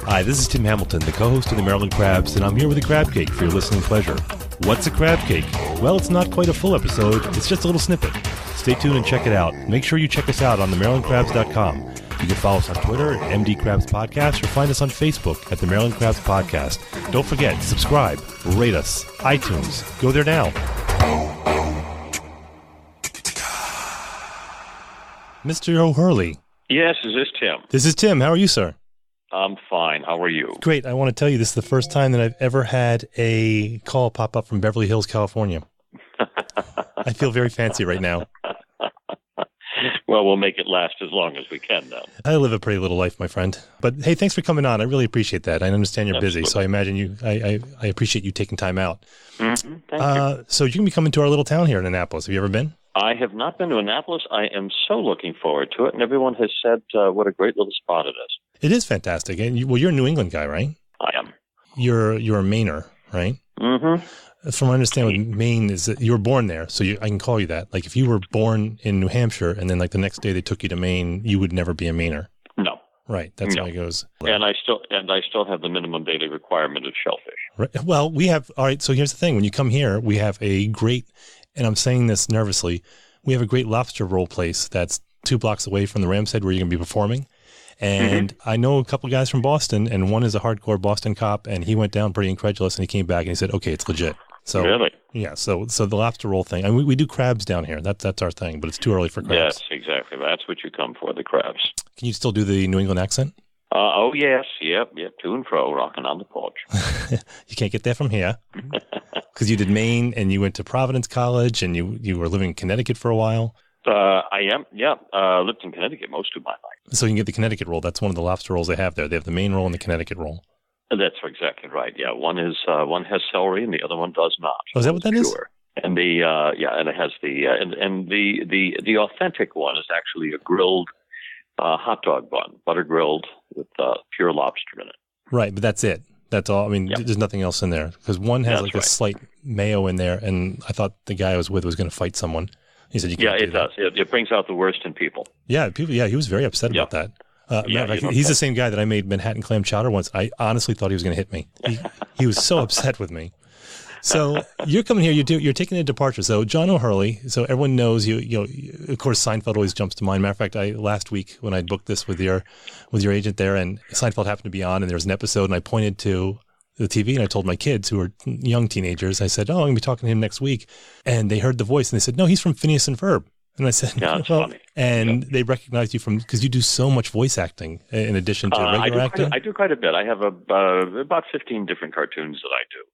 Hi, this is Tim Hamilton, the co-host of the Maryland Crabs, and I'm here with a crabcake for your listening pleasure. What's a crabcake? Well, it's not quite a full episode, it's just a little snippet. Stay tuned and check it out. Make sure you check us out on themarylandcrabs.com. You can follow us on Twitter at MD Crabs Podcast or find us on Facebook at the Maryland Crabs Podcast. Don't forget, subscribe, rate us, iTunes. Go there now. Mr. O'Hurley. Yes, is this Tim? This is Tim. How are you, sir? I'm fine. How are you? Great. I want to tell you this is the first time that I've ever had a call pop up from Beverly Hills, California. I feel very fancy right now. Well, we'll make it last as long as we can, then. I live a pretty little life, my friend. But hey, thanks for coming on. I really appreciate that. I understand you're Absolutely. busy, so I imagine I appreciate you taking time out. Mm-hmm. Thank you. So you're going to be coming to our little town here in Annapolis. Have you ever been? I have not been to Annapolis. I am so looking forward to it, and everyone has said what a great little spot it is. It is fantastic. And you're a New England guy, right? I am. You're a Mainer, right? Mm-hmm. From what I understand, with Maine is that you were born there, so I can call you that. Like if you were born in New Hampshire and then like the next day they took you to Maine, you would never be a Mainer. No. Right. That's how it goes. And I still have the minimum daily requirement of shellfish. Right. Well, we have. All right. So here's the thing: when you come here, we have a great, and I'm saying this nervously, we have a great lobster roll place that's 2 blocks away from the Rams Head where you're going to be performing. And I know a couple guys from Boston, and one is a hardcore Boston cop, and he went down pretty incredulous, and he came back and he said, "Okay, it's legit." So really? Yeah. So the lobster roll thing, and we do crabs down here. That's our thing, but it's too early for crabs. Yes, exactly. That's what you come for, the crabs. Can you still do the New England accent? Oh yes, yep, to and fro, rocking on the porch. You can't get that from here because you did Maine, and you went to Providence College, and you were living in Connecticut for a while. I am, yeah. Lived in Connecticut most of my life. So you can get the Connecticut roll. That's one of the lobster rolls they have there. They have the Maine roll and the Connecticut roll. That's exactly right. Yeah, one has celery and the other one does not. Oh, is that what that is? And and it has the authentic one is actually a grilled hot dog bun, butter grilled with pure lobster in it. Right, but that's it. That's all. I mean, There's nothing else in there because one has a slight mayo in there, and I thought the guy I was with was going to fight someone. He said, "You can't do that." Does. It brings out the worst in people. Yeah, people. Yeah, he was very upset about that. He's the same guy that I made Manhattan clam chowder once. I honestly thought he was going to hit me. He was so upset with me. So you're coming here. You're taking a departure. So John O'Hurley. So everyone knows you. You know, of course, Seinfeld always jumps to mind. Matter of fact, last week when I booked this with your agent there, and Seinfeld happened to be on, and there was an episode, and I pointed to the TV, and I told my kids who are young teenagers, I said, "Oh, I'm going to be talking to him next week," and they heard the voice, and they said, "No, he's from Phineas and Ferb." And I said, "Yeah, that's funny." And they recognized you because you do so much voice acting in addition to regular acting. I do quite a bit. I have about 15 different cartoons that I do.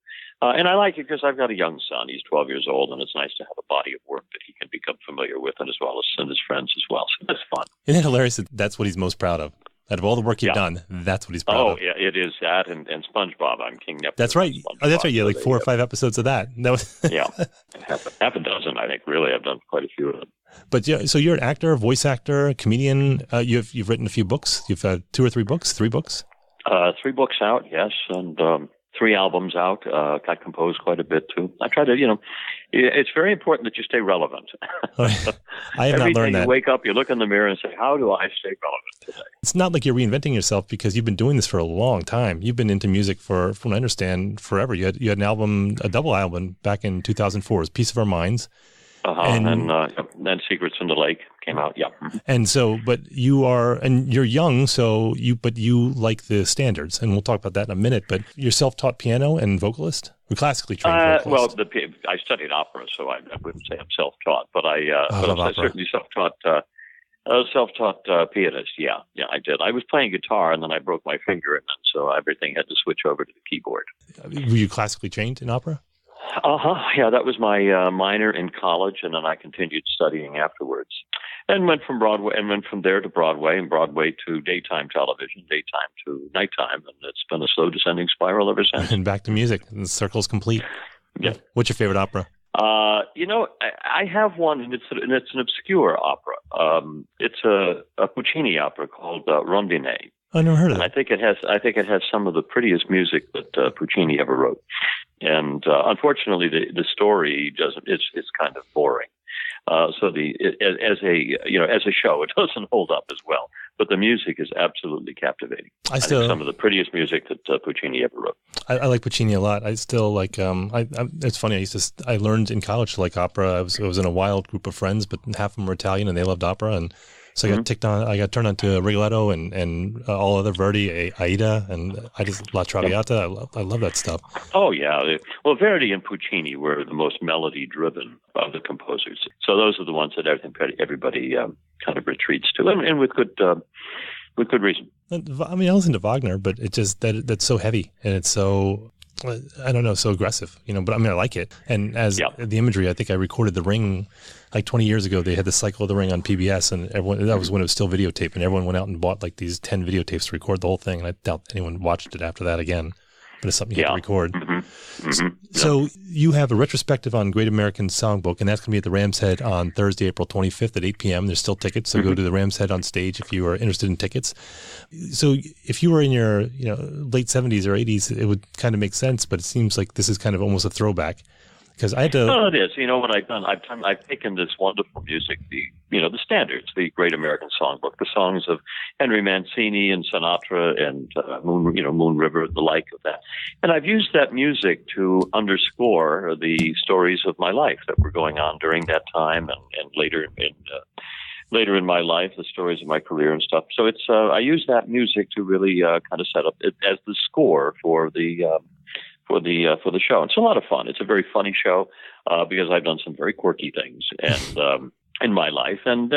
And I like it because I've got a young son. He's 12 years old, and it's nice to have a body of work that he can become familiar with, and as well as his friends as well. So that's fun. Isn't it hilarious that that's what he's most proud of? Out of all the work you've done, that's what he's proud of. Oh, yeah, it is that, and SpongeBob. I'm King Neptune. That's right. Oh, that's right. Yeah, like 4 or 5 episodes of that. That was half a dozen, I think. Really, I've done quite a few of them. But yeah, so you're an actor, voice actor, comedian. You've written a few books. You've had 2 or 3 books, 3 books. 3 books out, yes, and 3 albums out. I compose quite a bit too. I try to, it's very important that you stay relevant. I have not learned that. Every day you wake up, you look in the mirror and say, "How do I stay relevant today?" It's not like you're reinventing yourself because you've been doing this for a long time. You've been into music for, from what I understand, forever. You had an album, a double album back in 2004. It was Piece of Our Minds. And Secrets in the Lake came out. Yeah. And so, but you're young, but you like the standards, and we'll talk about that in a minute. But you're self-taught piano and vocalist, or classically trained vocalist. Well, I studied opera, so I wouldn't say I'm self-taught, but I'm certainly self-taught pianist. Yeah, I did. I was playing guitar, and then I broke my finger, and then so everything had to switch over to the keyboard. Were you classically trained in opera? Yeah, that was my minor in college, and then I continued studying afterwards, and went from there to Broadway, and Broadway to daytime television, daytime to nighttime, and it's been a slow descending spiral ever since. And back to music, and the circle's complete. Yeah. What's your favorite opera? I have one, and it's an obscure opera. It's a Puccini opera called Rondine. I never heard of it. I think it has some of the prettiest music that Puccini ever wrote. And unfortunately, the story doesn't. It's kind of boring. As a show, it doesn't hold up as well. But the music is absolutely captivating. I think some of the prettiest music that Puccini ever wrote. I like Puccini a lot. I still like. It's funny. I learned in college to like opera. I was in a wild group of friends, but half of them were Italian, and they loved opera. And so I got turned on to Rigoletto and all other Verdi, Aida, and La Traviata. I love that stuff. Oh yeah. Well, Verdi and Puccini were the most melody-driven of the composers. So those are the ones that everybody kind of retreats to, and with good reason. I mean, I listen to Wagner, but it's just that's so heavy and it's so, I don't know, so aggressive, but I mean, I like it. And as the imagery, I think I recorded The Ring like 20 years ago. They had the cycle of The Ring on PBS, and that was when it was still videotape, and everyone went out and bought like these 10 videotapes to record the whole thing. And I doubt anyone watched it after that again. But it's something you have to record. So you have a retrospective on Great American Songbook, and that's going to be at the Rams Head on Thursday, April 25th at 8 p.m. There's still tickets, so go to the Rams Head Onstage if you are interested in tickets. So if you were in your late 70s or 80s, it would kind of make sense, but it seems like this is kind of almost a throwback. Because I had to. Well, it is. What I've done, I've taken this wonderful music, the standards, the Great American Songbook, the songs of Henry Mancini and Sinatra and Moon River, the like of that, and I've used that music to underscore the stories of my life that were going on during that time and later in my life, the stories of my career and stuff. So it's I use that music to really kind of set up it as the score for the show. It's a lot of fun. It's a very funny show because I've done some very quirky things and in my life, and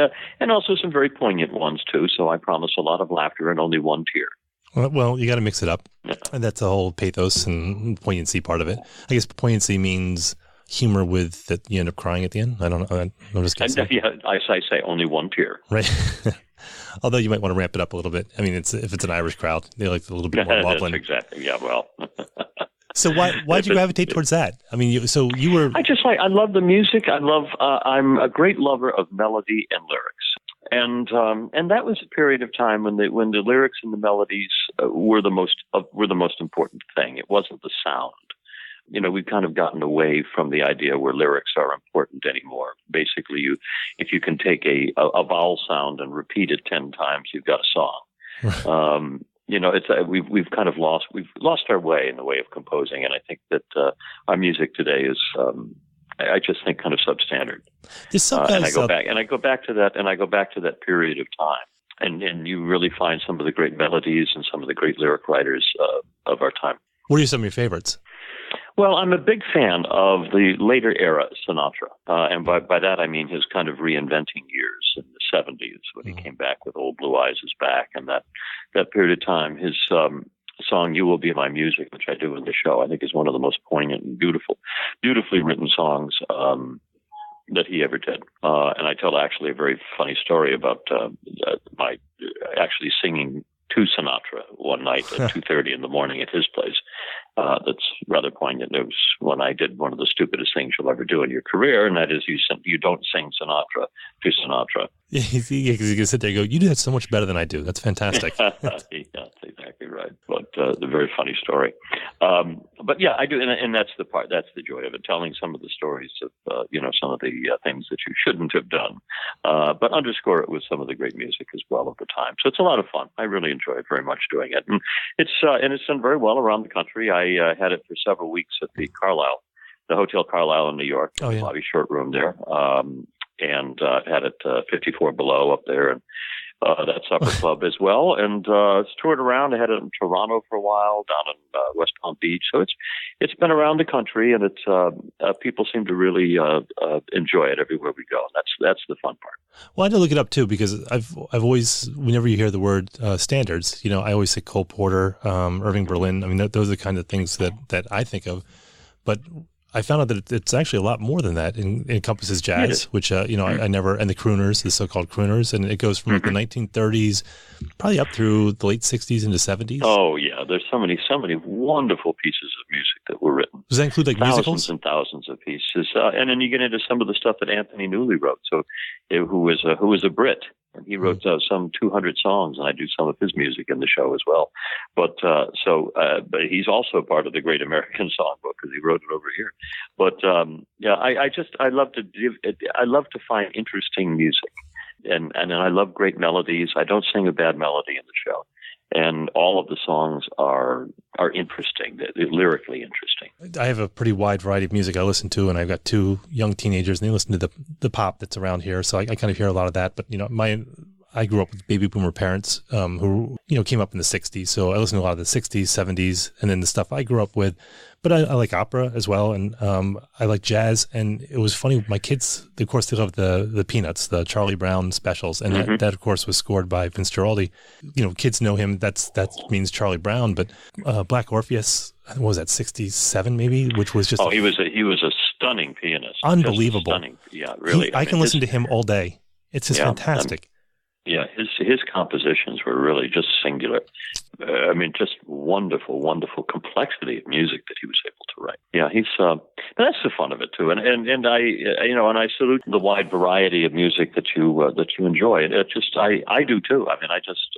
also some very poignant ones too. So I promise a lot of laughter and only one tear. Well, you got to mix it up, and that's the whole pathos and poignancy part of it. I guess poignancy means humor with that you end up crying at the end. I don't know. I'm just guessing. I say only one tear. Right. Although you might want to ramp it up a little bit. I mean, if it's an Irish crowd, they like a little bit more wobbling. Exactly. Yeah. Well. So why'd you gravitate towards that? I mean, you were. I love the music. I'm a great lover of melody and lyrics, and that was a period of time when the lyrics and the melodies were the most important thing. It wasn't the sound. We've kind of gotten away from the idea where lyrics are important anymore. Basically, if you can take a vowel sound and repeat it 10 times, you've got a song. We've kind of lost our way in the way of composing, and I think that our music today is, I just think, kind of substandard. And I go back to that period of time, and you really find some of the great melodies and some of the great lyric writers of our time. What are some of your favorites? Well, I'm a big fan of the later era Sinatra, and by that I mean his kind of reinventing years in the 70s when he came back with Old Blue Eyes Is Back, and that period of time. His song "You Will Be My Music," which I do in the show, I think is one of the most poignant and beautifully written songs that he ever did. And I tell actually a very funny story about my actually singing to Sinatra one night at 2:30 in the morning at his place. That's rather poignant. It was when I did one of the stupidest things you'll ever do in your career, and that is you don't sing Sinatra to Sinatra. Yeah, because you can sit there and go, you do that so much better than I do. That's fantastic. Yeah, that's exactly right. But the very funny story. But yeah, I do, and that's the part. That's the joy of it, telling some of the stories of some of the things that you shouldn't have done, but underscore it with some of the great music as well of the time. So it's a lot of fun. I really enjoy it very much doing it, and it's done very well around the country. I had it for several weeks at the Hotel Carlisle in New York, the Bobby Short Room there, and had it 54 Below up there, and that supper club as well. And it's toured around. I had it in Toronto for a while, down in West Palm Beach. So it's been around the country, and it's people seem to really enjoy it everywhere we go. That's the fun part. Well, I had to look it up too, because I've always, whenever you hear the word standards, I always say Cole Porter, Irving Berlin. I mean, those are the kind of things that I think of. But I found out that it's actually a lot more than that. It encompasses jazz, which, I never, and the crooners, the so-called crooners, and it goes from like the 1930s, probably up through the late 60s into 70s. Oh, yeah. There's so many wonderful pieces of music that were written. Does that include like thousands musicals? And thousands of pieces. And then you get into some of the stuff that Anthony Newley wrote, who was a Brit. and he wrote some 200 songs, and I do some of his music in the show as well. But but he's also part of the Great American Songbook because he wrote it over here. But I love to find interesting music, and I love great melodies. I don't sing a bad melody in the show. And all of the songs are interesting, they're lyrically interesting. I have a pretty wide variety of music I listen to, and I've got two young teenagers, and they listen to the pop that's around here. So I kind of hear a lot of that. But, I grew up with baby boomer parents who, came up in the 60s. So I listen to a lot of the 60s, 70s, and then the stuff I grew up with. But I like opera as well, and I like jazz. And it was funny, my kids, of course, they love the Peanuts, the Charlie Brown specials. And that, of course, was scored by Vince Guaraldi. Kids know him. That means Charlie Brown. But Black Orpheus, what was that, 67 maybe? Which was just... Oh, he was a stunning pianist. Unbelievable. Stunning. Yeah, really. I can listen to him all day. It's just fantastic. His compositions were really just singular. Just wonderful, wonderful complexity of music that he was able to write. Yeah, but that's the fun of it too. And I salute the wide variety of music that you enjoy. And I do too.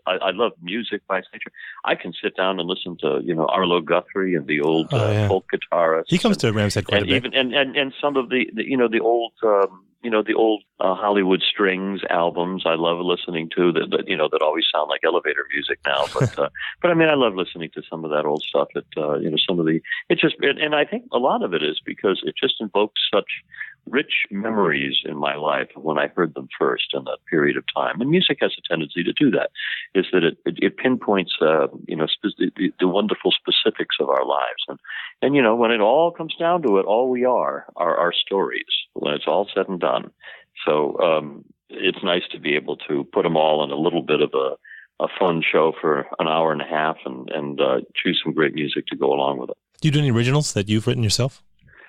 I love music by nature. I can sit down and listen to Arlo Guthrie and the old folk guitarists. He comes to Rams Head quite a bit. And some of the old. The old Hollywood Strings albums I love listening to that always sound like elevator music now. But I love listening to some of that old stuff and I think a lot of it is because it just invokes such rich memories in my life when I heard them first in that period of time. And music has a tendency to do that, is that it pinpoints, the wonderful specifics of our lives. And when it all comes down to it, all we are our stories when it's all said and done. So it's nice to be able to put them all in a little bit of a fun show for an hour and a half and choose some great music to go along with it. Do you do any originals that you've written yourself?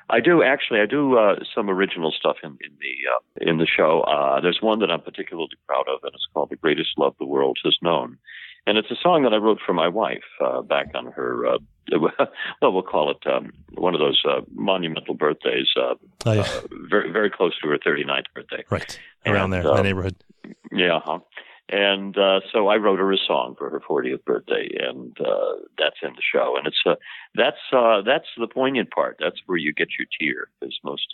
I do, actually. I do some original stuff in the show. There's one that I'm particularly proud of, and it's called "The Greatest Love the World Has Known," and it's a song that I wrote for my wife back on her. We'll call it one of those monumental birthdays. Very, very close to her 39th birthday. Right, around there, in the neighborhood. Yeah. And so I wrote her a song for her 40th birthday, and that's in the show. And it's that's the poignant part. That's where you get your tear, because most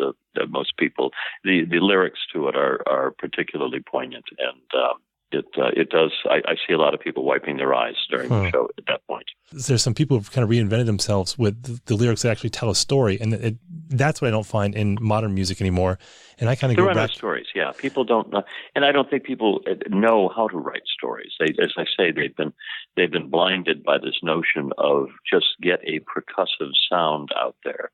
people, the lyrics to it are particularly poignant, and it does. I see a lot of people wiping their eyes during the show at that point. There's some people who've kind of reinvented themselves with the lyrics that actually tell a story, and that's what I don't find in modern music anymore. And I kind of go back. Stories, yeah. People don't know, and I don't think people know how to write stories. As I say, they've been blinded by this notion of just get a percussive sound out there.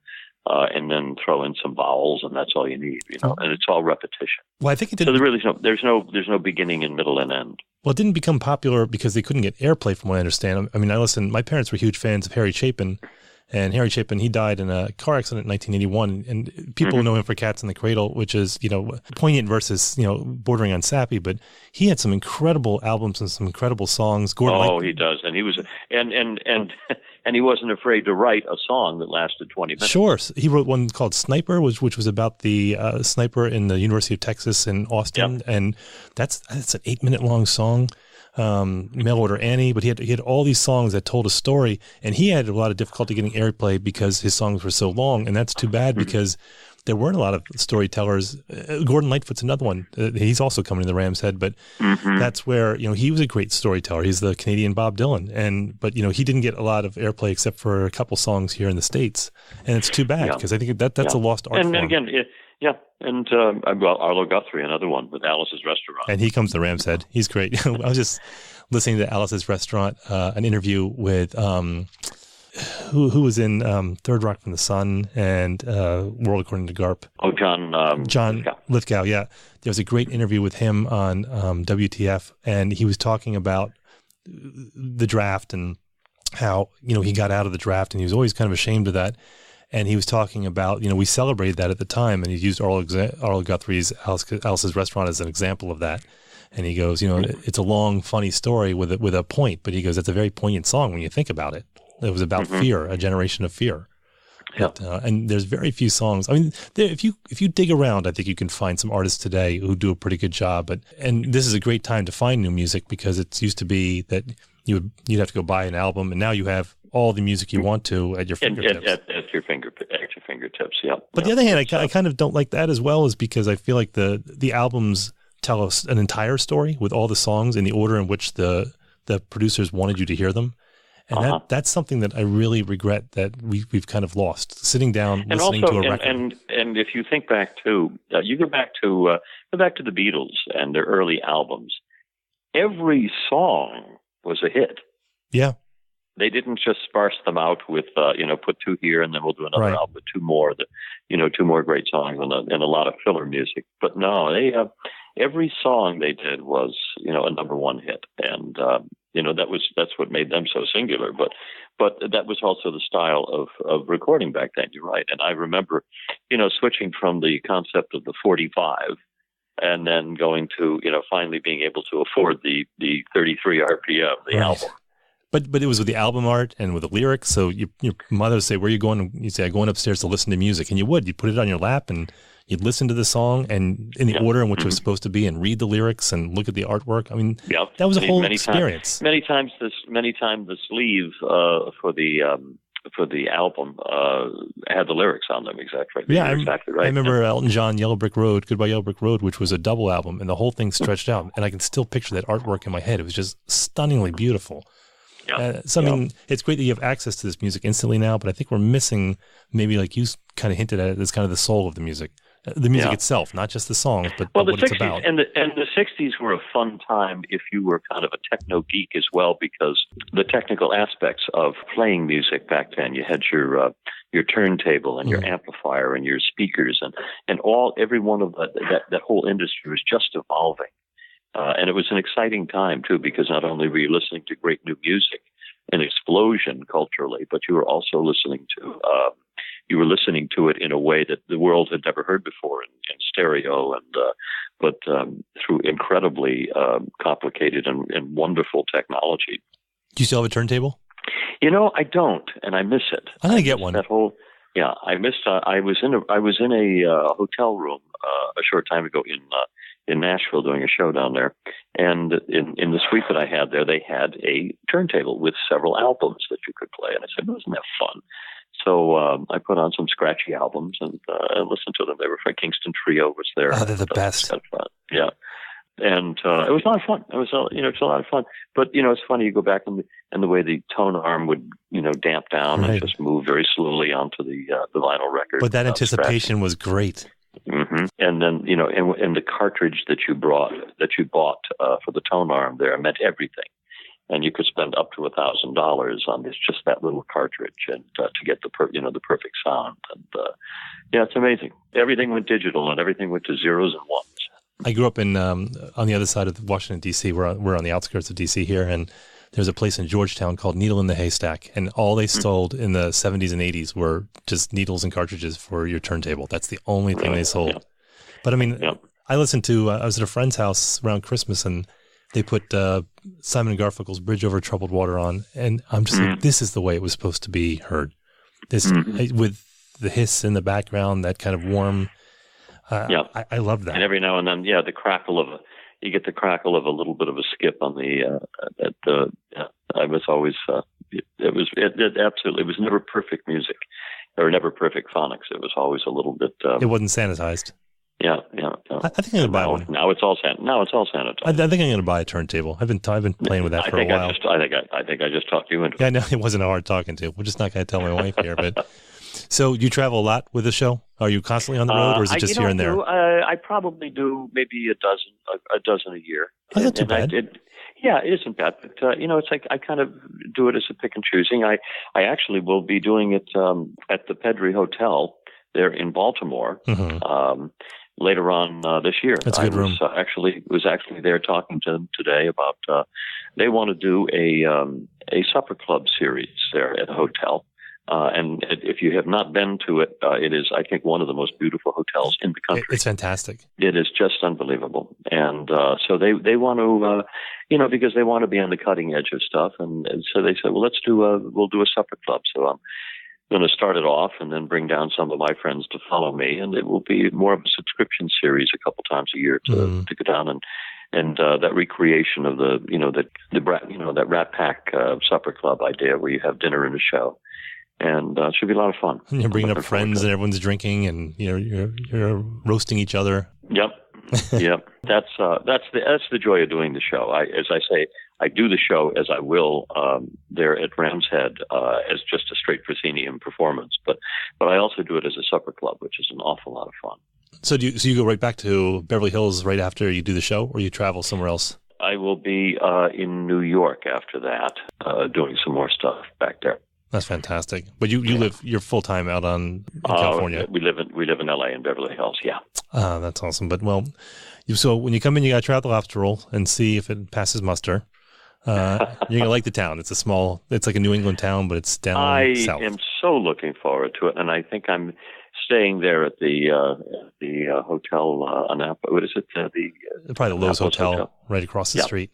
And then throw in some vowels, and that's all you need, and it's all repetition. Well, I think it didn't. So there's no beginning and middle and end. Well, it didn't become popular because they couldn't get airplay, from what I understand. My parents were huge fans of Harry Chapin, and Harry Chapin, he died in a car accident in 1981, and people know him for Cats in the Cradle, which is, poignant versus, bordering on sappy, but he had some incredible albums and some incredible songs. He does, and he was, and he wasn't afraid to write a song that lasted 20 minutes. Sure. He wrote one called Sniper, which was about the sniper in the University of Texas in Austin, and that's an 8-minute long song. Mail Order Annie, but he had all these songs that told a story, and he had a lot of difficulty getting airplay because his songs were so long, and that's too bad because there weren't a lot of storytellers. Gordon Lightfoot's another one. He's also coming to the Rams Head, but that's where he was a great storyteller. He's the Canadian Bob Dylan, but he didn't get a lot of airplay except for a couple songs here in the States, and it's too bad because I think that's a lost art form. And again, Arlo Guthrie, another one with Alice's Restaurant. And he comes to Rams Head. He's great. I was just listening to Alice's Restaurant, an interview with who was in Third Rock from the Sun and World According to Garp. Oh, John Lithgow, yeah. There was a great interview with him on WTF, and he was talking about the draft and how, he got out of the draft, and he was always kind of ashamed of that. And he was talking about, we celebrated that at the time, and he used Arlo Guthrie's Alice's Restaurant as an example of that. And he goes, it's a long, funny story with a point, but he goes, that's a very poignant song when you think about it. It was about fear, a generation of fear. And there's very few songs. I mean, if you dig around, I think you can find some artists today who do a pretty good job. And this is a great time to find new music, because it used to be that you'd have to go buy an album, and now you have all the music you want to at your fingertips. At your fingertips, yeah. But the other hand, I kind of don't like that as well, is because I feel like the albums tell us an entire story with all the songs in the order in which the producers wanted you to hear them. And that's something that I really regret that we've kind of lost. Sitting down, listening to a record. And if you think back to, you go back to the Beatles and their early albums, every song was a hit. Yeah. They didn't just sparse them out with, put two here and then we'll do another album with two more great songs and a lot of filler music. But no, every song they did was, a number one hit. And, that's what made them so singular. But that was also the style of recording back then. You're right. And I remember, switching from the concept of the 45 and then going to, finally being able to afford the 33 RPM, the album. But it was with the album art and with the lyrics. So your mother would say, "Where are you going?" You say, "I'm going upstairs to listen to music." And you put it on your lap and you'd listen to the song and in the order in which it was supposed to be, and read the lyrics and look at the artwork. I mean, that was a whole experience. Many times the sleeve for the album had the lyrics on them. Exactly. Yeah, exactly right. I remember Elton John, Yellow Brick Road, Goodbye Yellow Brick Road, which was a double album, and the whole thing stretched out, and I can still picture that artwork in my head. It was just stunningly beautiful. Yeah. I mean, it's great that you have access to this music instantly now, but I think we're missing, maybe like you kind of hinted at it, as kind of the soul of the music itself, not just the songs, but what it's about. And the 60s were a fun time if you were kind of a techno geek as well, because the technical aspects of playing music back then, you had your turntable and your amplifier and your speakers and every one of that whole industry was just evolving. And it was an exciting time, too, because not only were you listening to great new music, an explosion culturally, but you were also listening to it in a way that the world had never heard before in stereo, but through incredibly complicated and wonderful technology. Do you still have a turntable? I don't, and I miss it. I'm going to get one. I missed. I was in a hotel room a short time ago in Nashville doing a show down there, and in the suite that I had there, they had a turntable with several albums that you could play, and I said, "Wasn't that fun?" So I put on some scratchy albums and listened to them. They were from Kingston Trio was there. Oh, they're the best. Fun. Yeah, and it was a lot of fun. It was it's a lot of fun. But it's funny, you go back and the way the tone arm would damp down and just move very slowly onto the vinyl record. But that anticipation was great. Mm-hmm. And then and the cartridge that you bought for the tone arm there meant everything. And you could spend up to $1,000 on just that little cartridge, and to get the perfect sound. And it's amazing. Everything went digital, and everything went to zeros and ones. I grew up in on the other side of Washington D.C. We're on the outskirts of D.C. here, and there's a place in Georgetown called Needle in the Haystack, and all they sold in the 70s and 80s were just needles and cartridges for your turntable. That's the only thing they sold. Yeah. But I mean, I listened to. I was at a friend's house around Christmas, and they put Simon & Garfunkel's Bridge Over Troubled Water on, and I'm just like, this is the way it was supposed to be heard. This with the hiss in the background, that kind of warm. I love that. And every now and then, you get the crackle of a little bit of a skip on the. I was always. It was never perfect music, or never perfect phonics. It was always a little bit. It wasn't sanitized. Yeah. I think I'm gonna buy one. Now it's all sanitized. I think I'm gonna buy a turntable. I've been playing with that for a while. I think I just talked you into it. Yeah, no, it wasn't hard talking to. We're just not gonna tell my wife here. But so you travel a lot with the show? Are you constantly on the road, or is it just here and there? I probably do maybe a dozen a year. Oh, not too bad. It isn't bad. But it's like I kind of do it as a pick and choosing. I actually will be doing it at the Pedri Hotel there in Baltimore. Later on this year. That's a good room. I was actually there talking to them today about they want to do a supper club series there at the hotel. And if you have not been to it, it is, I think, one of the most beautiful hotels in the country. It's fantastic. It is just unbelievable. And so they want to, because they want to be on the cutting edge of stuff. And so they said, well, we'll do a supper club. So going to start it off and then bring down some of my friends to follow me, and it will be more of a subscription series a couple times a year to go down and that recreation of that Rat Pack supper club idea where you have dinner and a show, and it should be a lot of fun. And you're bringing up friends and everyone's drinking, and you're roasting each other. Yep. Yep. That's the joy of doing the show. As I say, I do the show as I will there at Rams Head as just a straight proscenium performance, but I also do it as a supper club, which is an awful lot of fun. So you go right back to Beverly Hills right after you do the show, or you travel somewhere else? I will be in New York after that, doing some more stuff back there. That's fantastic. But you're full time out in California. We live in LA in Beverly Hills. Yeah. That's awesome. But so when you come in, you got to try out the lobster roll and see if it passes muster. You're gonna like the town. It's like a New England town, but it's down south. I am so looking forward to it, and I think I'm staying there at the hotel Annapolis. What is it? Probably the Lowe's Hotel right across the street.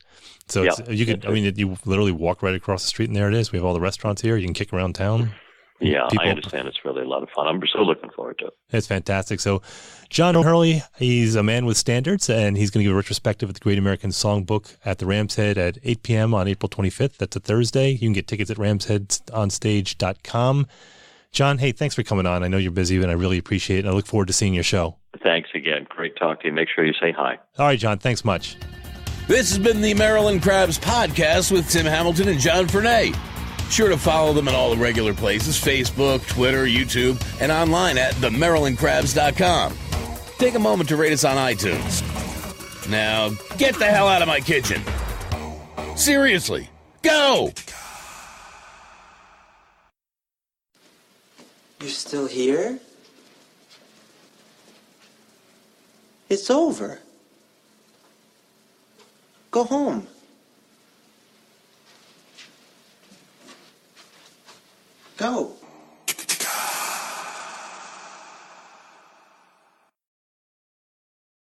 So you literally walk right across the street, and there it is. We have all the restaurants here. You can kick around town. Yeah, I understand. It's really a lot of fun. I'm so looking forward to it. It's fantastic. So John Hurley, he's a man with standards, and he's going to give a retrospective at the Great American Songbook at the Rams Head at 8 p.m. on April 25th. That's a Thursday. You can get tickets at ramsheadonstage.com. John, hey, thanks for coming on. I know you're busy, and I really appreciate it. And I look forward to seeing your show. Thanks again. Great talk to you. Make sure you say hi. All right, John. Thanks much. This has been the Maryland Crabs podcast with Tim Hamilton and John Fernay. Sure to follow them in all the regular places, Facebook, Twitter, YouTube, and online at themarylandcrabs.com. Take a moment to rate us on iTunes. Now, get the hell out of my kitchen. Seriously, go! You're still here? It's over. Go home.